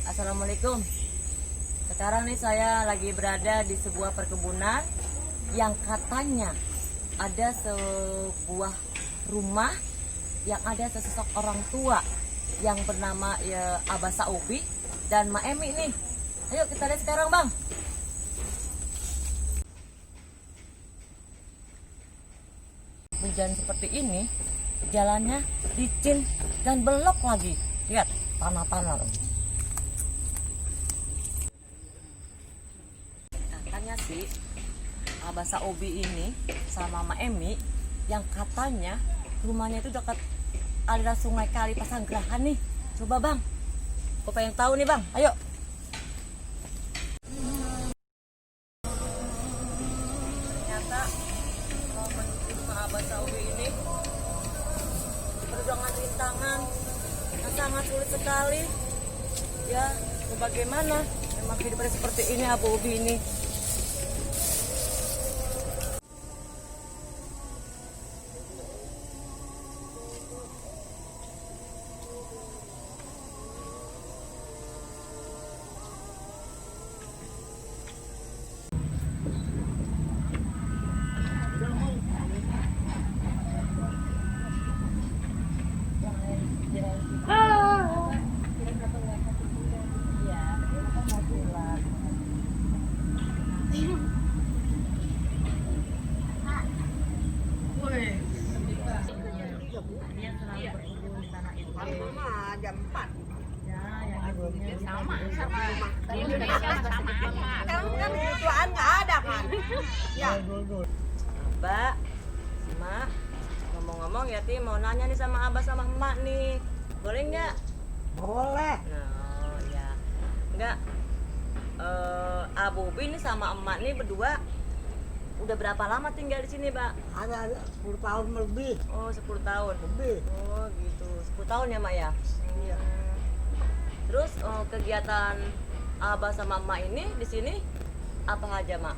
Assalamualaikum. Sekarang nih saya lagi berada di sebuah perkebunan yang katanya ada sebuah rumah yang ada sesosok orang tua yang bernama Abah Saubi dan Ma Emi nih. Ayo kita lihat sekarang, Bang. Hujan seperti ini, jalannya licin dan belok lagi. Lihat, tanah-tanah. Katanya sih Abah Saubi ini sama Ma Emi yang katanya rumahnya itu dekat aliran sungai Kali Pasanggerahan nih. Coba, Bang, aku pengen tahu nih, Bang. Ayo. Ternyata mau menuju rumah Abah Saubi ini perjuangan rintangan yang sangat sulit sekali. Ya, bagaimana memang hidupnya seperti ini Abah Ubi ini. Jam 4 sama di Indonesia sama kan kebutuhan nggak ada kan ya Mbak, Mak, ngomong-ngomong ya Ti, mau nanya nih sama Abah sama Emak nih. Boleh nggak? boleh Nah, ya. Enggak. Abah Ubi ini sama Emak nih berdua udah berapa lama tinggal di sini, Pak? ada 10 tahun lebih Oh, 10 tahun. Oh, gitu. 10 tahun ya, Mak ya? Iya. Terus kegiatan Abah sama Emak ini di sini apa aja, Mak?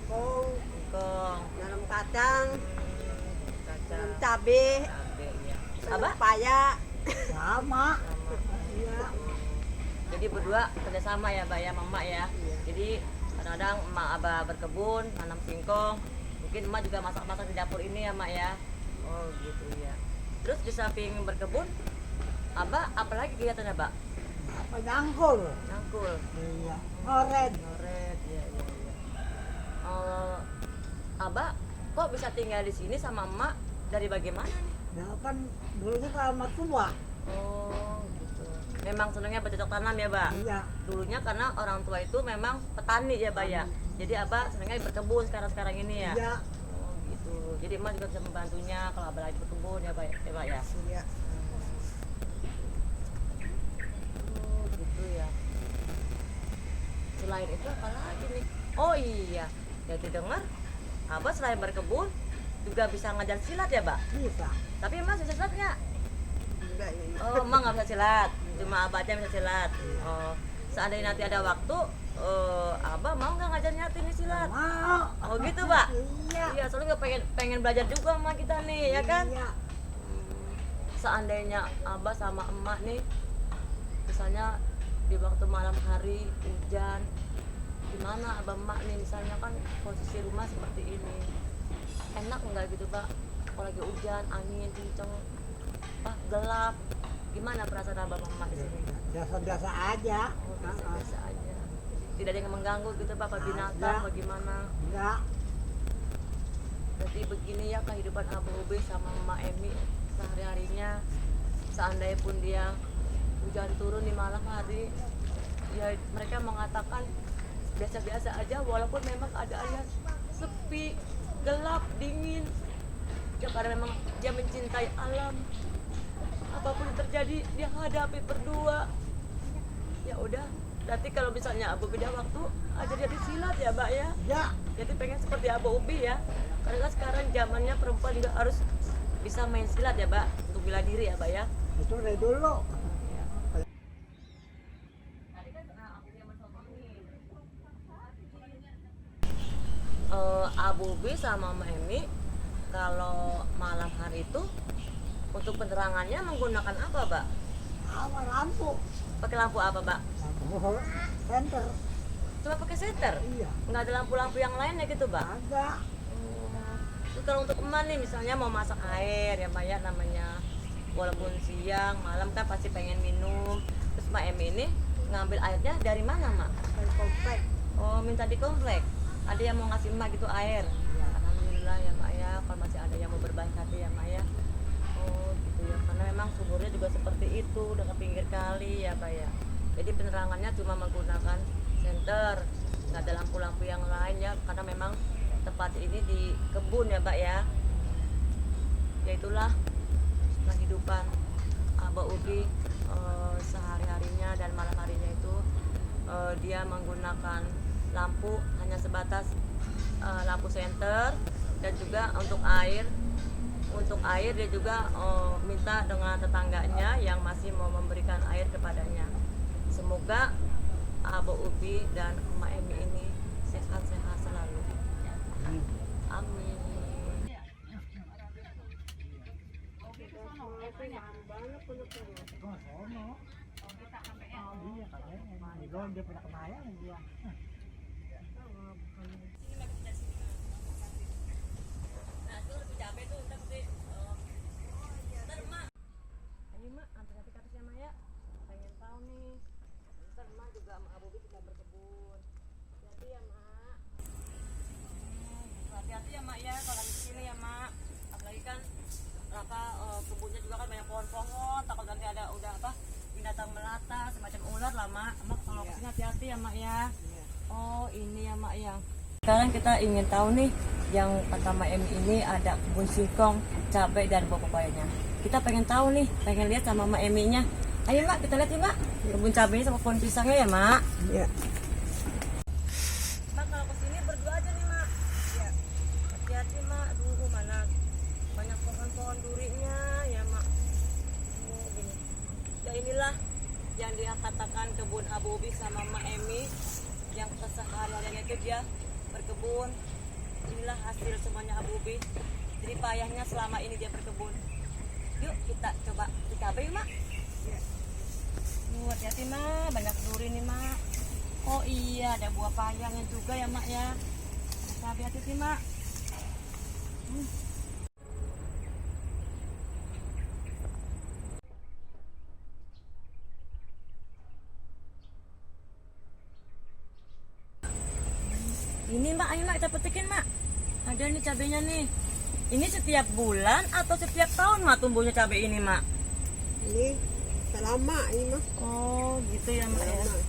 Kol Kong, nanam kacang kacang, nanam cabai cabe, ya. Abah? paya sama iya Jadi berdua kerjasama ya, Mbak ya, Mama ya. Jadi kadang-kadang emak Abah berkebun, nanam singkong. Mungkin emak juga masak-masak di dapur ini ya, Mak ya. Oh gitu ya. Terus di samping berkebun, Abah apalagi kegiatannya, Mbak? apa nyangkul Nyangkul, iya ngoret ngoret, ya ya ya. Abah kok bisa tinggal di sini sama emak dari bagaimana nih? ya kan dulunya kalau sama tua Oh gitu. Memang senangnya bercocok tanam ya, Mbak? iya Dulunya karena orang tua itu memang petani ya, Mbak ya. Jadi Abah senangnya berkebun sekarang ini ya. iya Oh gitu. Jadi emak juga bisa membantunya kalau Abah lagi berkebun ya, Mbak ya, Mbak ya. iya Oh gitu ya. Selain itu apa lagi nih? Oh iya, jadi dengar Abah selain berkebun juga bisa ngajar silat ya, Mbak? bisa Tapi emak bisa silat nggak? enggak ya Oh, emak nggak bisa silat, cuma Abah aja yang bisa silat. Oh, seandainya nanti ada waktu, Abah mau nggak ngajarnya ini silat? mau Oh gitu, Pak? iya Iya, soalnya pengen belajar juga sama kita nih, ya kan? iya Seandainya Abah sama emak nih, misalnya di waktu malam hari hujan, gimana Abah emak nih misalnya kan posisi rumah seperti ini, enak nggak gitu, Pak? Kalau lagi hujan, angin kenceng, gelap, gimana perasaan Abah sama emak di sini? biasa-biasa aja Oh, biasa-biasa aja. Tidak ada yang mengganggu gitu, Pak, apa binatang, Ada. bagaimana? enggak Berarti begini ya kehidupan Abah Ube sama Emak Emi sehari-harinya. Seandainya pun dia hujan turun di malam hari, ya mereka mengatakan biasa-biasa aja walaupun memang keadaannya sepi, gelap, dingin. Ya karena memang dia mencintai alam. Apapun yang terjadi dia hadapi berdua. Ya udah, nanti kalau misalnya Abu beda waktu ajar dia di silat ya, Mbak ya. ya Jadi pengen seperti Abu Ubi ya. Karena kan sekarang zamannya perempuan juga harus bisa main silat ya, Mbak, untuk bela diri ya, Mbak ya. itu dari dulu Abu Ubi sama Mama Emi kalau malam hari itu untuk penerangannya menggunakan apa, Mbak? Awal lampu. Pakai lampu apa, Mbak? Lampu senter. Cuma pakai senter? Iya. Nggak ada lampu-lampu yang lainnya gitu, Mbak? Agak. Terus kalau untuk emak nih, misalnya mau masak air ya Mbak ya, namanya walaupun siang, malam kan pasti pengen minum. Terus Mbak Emi ini ngambil airnya dari mana, Mak? Dari komplek. Oh, minta di komplek. Ada yang mau ngasih Mak gitu air? Iya. Alhamdulillah ya Mak ya, kalau masih ada yang mau berbaik hati ya Mak ya. Oh gitu ya, karena memang sumurnya juga seperti itu, dekat pinggir kali ya Pak ya. Jadi penerangannya cuma menggunakan senter, nggak ada lampu-lampu yang lain ya, karena memang tempat ini di kebun ya Pak ya. Ya itulah kehidupan Abah Ubi sehari-harinya dan malam harinya itu dia menggunakan lampu hanya sebatas lampu senter, dan juga untuk air dia juga minta dengan tetangganya yang masih mau memberikan air kepadanya. Semoga Abah Ubi dan Emak Emi ini sehat-sehat selalu. Amin. Dia pernah kemayang dia. Ayo Mak, hati-hati ke atas ya Mak ya. Pengen tahu nih. Ntar Mak juga sama Abu Bi kita berkebun. Hati-hati ya Mak. Hati-hati ya Mak ya kalau lagi kesini ya Mak. Apalagi kan kebunnya juga kan banyak pohon-pohon. Takut nanti ada udah binatang melata semacam ular lah Mak. Mak kalau kesini hati-hati ya Mak ya. Oh ini ya Mak ya. Sekarang kita ingin tahu nih, yang kata Mak Emi ini ada kebun singkong, cabai dan buah pepayanya. Kita pengen tahu nih, pengen lihat sama Mak Eminya. Ayo Mak, kita lihat ya Mak, kebun cabainya sama pohon pisangnya ya Mak. Iya. Mak kalau kesini berdua aja nih Mak. Ya. Hati-hati Mak, aduh mana banyak pohon-pohon durinya ya Mak. Oh gini. Ya inilah yang dia katakan kebun Abu Ubi sama Mak Emi, yang kesehariannya itu dia berkebun. Inilah hasil semuanya Abu Ubi. Jadi payahnya selama ini dia berkebun. Yuk kita coba dicabai Mak. Hati-hati Mak, banyak duri nih Mak. Oh iya, ada buah payangnya juga ya Mak ya. Hati-hati sih Mak. Ini Mak, ayo Mak kita petikin Mak. Ada nih cabenya nih. Ini setiap bulan atau setiap tahun Mak tumbuhnya cabai ini Mak? Ini selama ini mah. Oh gitu ya Mak ya. Selama.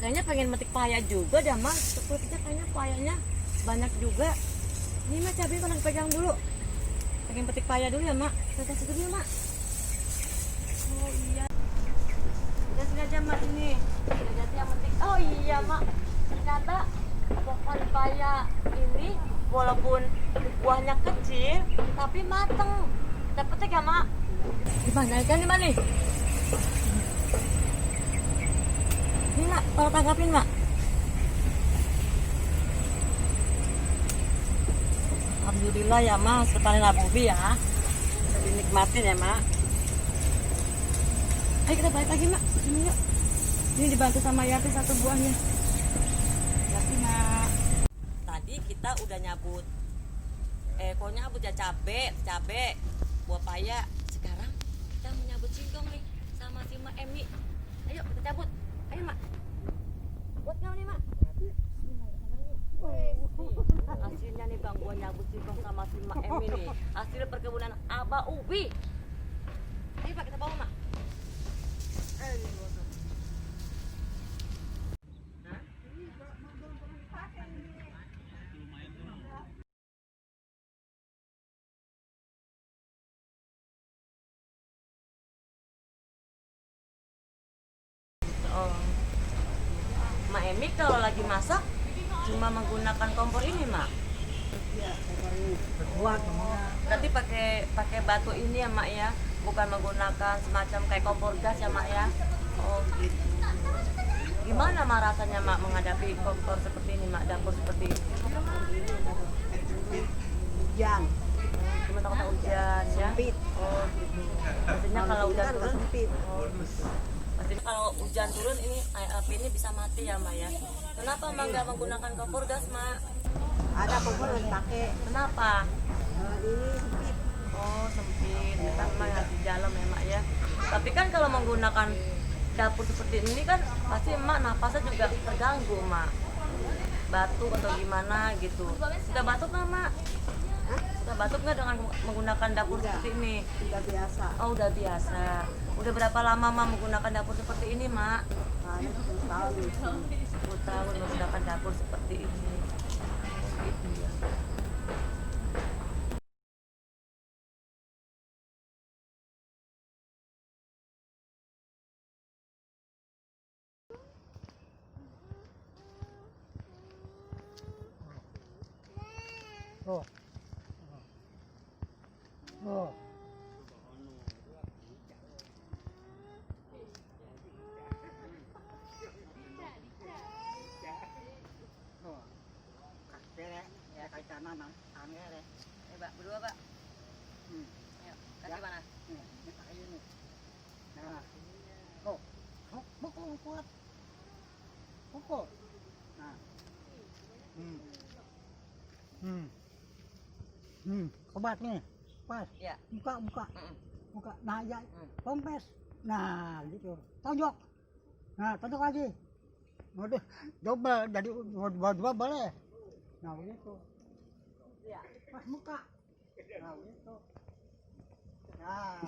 Kayaknya pengen metik paya juga dah Mak. Sepertinya kayaknya payanya banyak juga. Ini Mak cabai kalau pegang dulu. Pengen petik paya dulu ya Mak. Kita kasih dulu ya Mak. Oh iya. Kita sini aja Mak ini. Jadi yang metik. Oh iya Mak. Ternyata pohon paya ini walaupun buahnya kecil tapi mateng. Kita petik ya Mak. Gimana ikan nih Mak nih? Ini Mak, tolong tanggapin Mak. Alhamdulillah ya Mak, sepanen Abu Ubi ya. Bisa dinikmatin ya Mak. Ayo kita balik lagi Mak, sini yuk. Ini dibantu sama Yati satu buahnya. Yati Mak. Tadi kita udah nyabut kok nyabut ya cabe, buah paya. Sekarang kita menyabut singkong nih sama si Mak Emi. Ayo kita cabut. Ayo Mak. Buat nggak nih Mak? Hasilnya nih Bang, gua nyabut singkong sama si Mak Emi nih. Hasil perkebunan Abah Ubi. Ayo Pak kita bawa Mak. Mak Emi kalau lagi masak cuma menggunakan kompor ini Mak. Iya, kompor ini berbuat namanya. Berarti pakai batu ini ya Mak ya, bukan menggunakan semacam kayak kompor gas ya Mak ya. Oh gitu. Gimana Mak rasanya Mak menghadapi kompor seperti ini Mak, dapur seperti ini? Hujan. cuma takut hujan ya. Sempit. Oh gitu. Maksudnya kalau hujan Kan turun, sempit. oh gitu. Maksudnya kalau hujan turun ini api ini bisa mati ya Mak ya. Kenapa Mak nggak menggunakan kompor gas Mak? Ada kompor yang pakai. Kenapa? Ini sempit. Oh sempit, kita memang harus di dalam ya Mak ya. Tapi kan kalau menggunakan dapur seperti ini kan pasti Emak napasnya juga terganggu Mak. Batuk atau gimana gitu. Sudah batuk nggak Mak? Sudah batuk nggak dengan menggunakan dapur seperti ini? Udah biasa. Oh udah biasa. Udah berapa lama Mak menggunakan dapur seperti ini Mak? Nah, ini 10 tahun. 10 tahun menggunakan dapur seperti ini. Oh, gitu ya. Oh. Oh. Pak, berdua Pak. Ayo, kasih mana? Obat nih, pas. Ya. Buka. Mm-mm. Buka. Nah, ya, Mm. kompres. Nah, gitu. Tonjok. Nah, tonjok lagi. Waduh, double jadi dua boleh. Nah, begitu. Ya. Pas muka. Nah, begitu. Nah.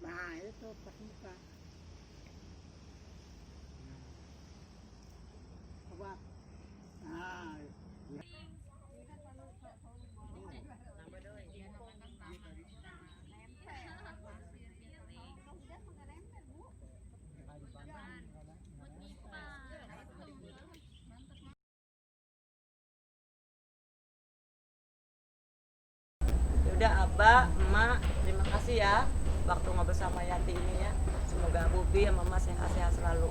Nah, itu pas muka. Obat. Nah, Yaudah Abah, Emak, terima kasih ya waktu ngobrol sama Yanti ini ya. Semoga Bubi sama Mas sehat-sehat selalu.